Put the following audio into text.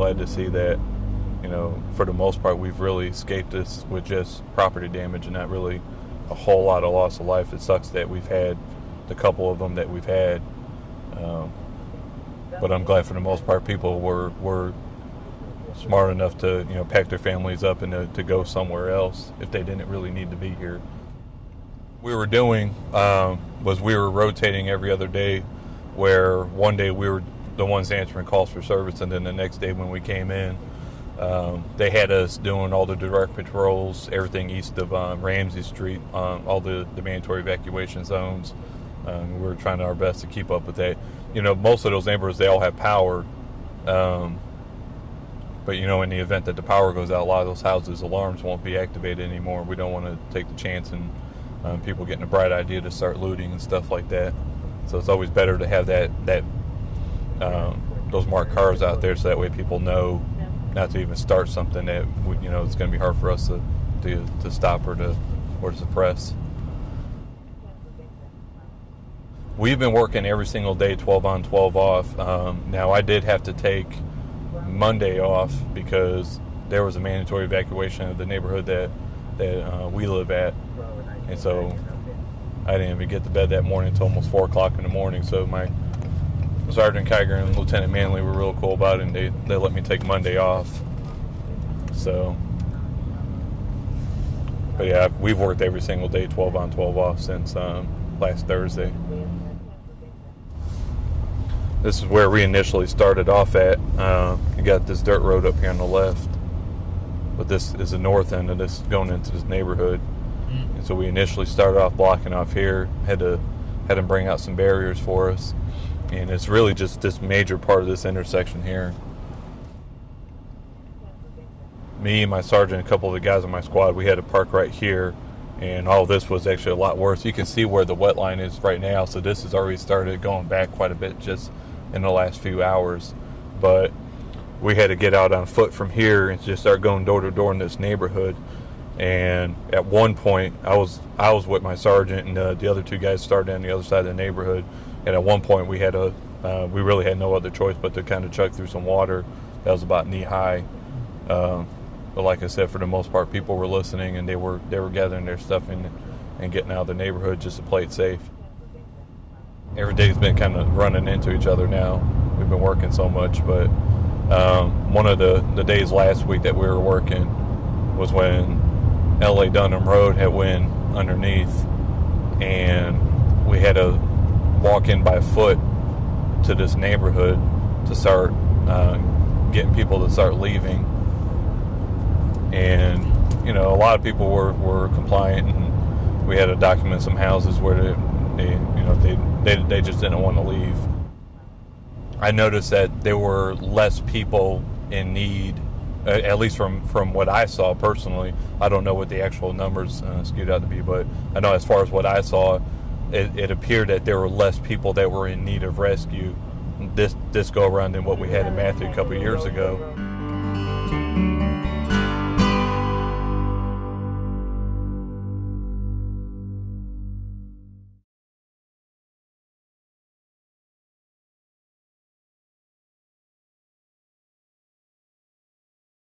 glad to see that, for the most part, we've really escaped this with just property damage and not really a whole lot of loss of life. It sucks that we've had the couple of them that we've had, but I'm glad for the most part people were smart enough to pack their families up and to go somewhere else if they didn't really need to be here. We were doing was we were rotating every other day, where one day we were the ones answering calls for service, and then the next day when we came in, they had us doing all the direct patrols, everything east of Ramsey Street, all the mandatory evacuation zones. We were trying our best to keep up with that. Most of those neighborhoods, they all have power, but in the event that the power goes out, a lot of those houses' alarms won't be activated anymore. We don't want to take the chance and people getting a bright idea to start looting and stuff like that. So it's always better to have those marked cars out there, so that way people know not to even start something that it's going to be hard for us to stop or to suppress. We've been working every single day, 12 on, 12 off. Now I did have to take Monday off because there was a mandatory evacuation of the neighborhood that we live at, and so I didn't even get to bed that morning until almost 4 o'clock in the morning. So my Sergeant Kiger and Lieutenant Manley were real cool about it, and they let me take Monday off. So, but yeah, we've worked every single day, 12 on, 12 off since last Thursday. This is where we initially started off at. You got this dirt road up here on the left, but this is the north end of this going into this neighborhood. And so we initially started off blocking off here, had them bring out some barriers for us. And it's really just this major part of this intersection here. Me and my sergeant, a couple of the guys on my squad, we had to park right here, and all this was actually a lot worse. You can see where the wet line is right now, so this has already started going back quite a bit just in the last few hours. But we had to get out on foot from here and just start going door to door in this neighborhood. And at one point, I was with my sergeant, and the other two guys started on the other side of the neighborhood. And at one point, we really had no other choice but to kind of chug through some water that was about knee high. But like I said, for the most part, people were listening, and they were gathering their stuff and getting out of the neighborhood just to play it safe. Every day's been kind of running into each other now. We've been working so much, but one of the days last week that we were working was when L.A. Dunham Road had went underneath, and we had to walk in by foot to this neighborhood to start getting people to start leaving. And a lot of people were compliant, and we had to document some houses where they just didn't want to leave. I noticed that there were less people in need, at least from what I saw personally. I don't know what the actual numbers skewed out to be, but I know as far as what I saw, it appeared that there were less people that were in need of rescue this go around than what we had in Matthew a couple of years ago.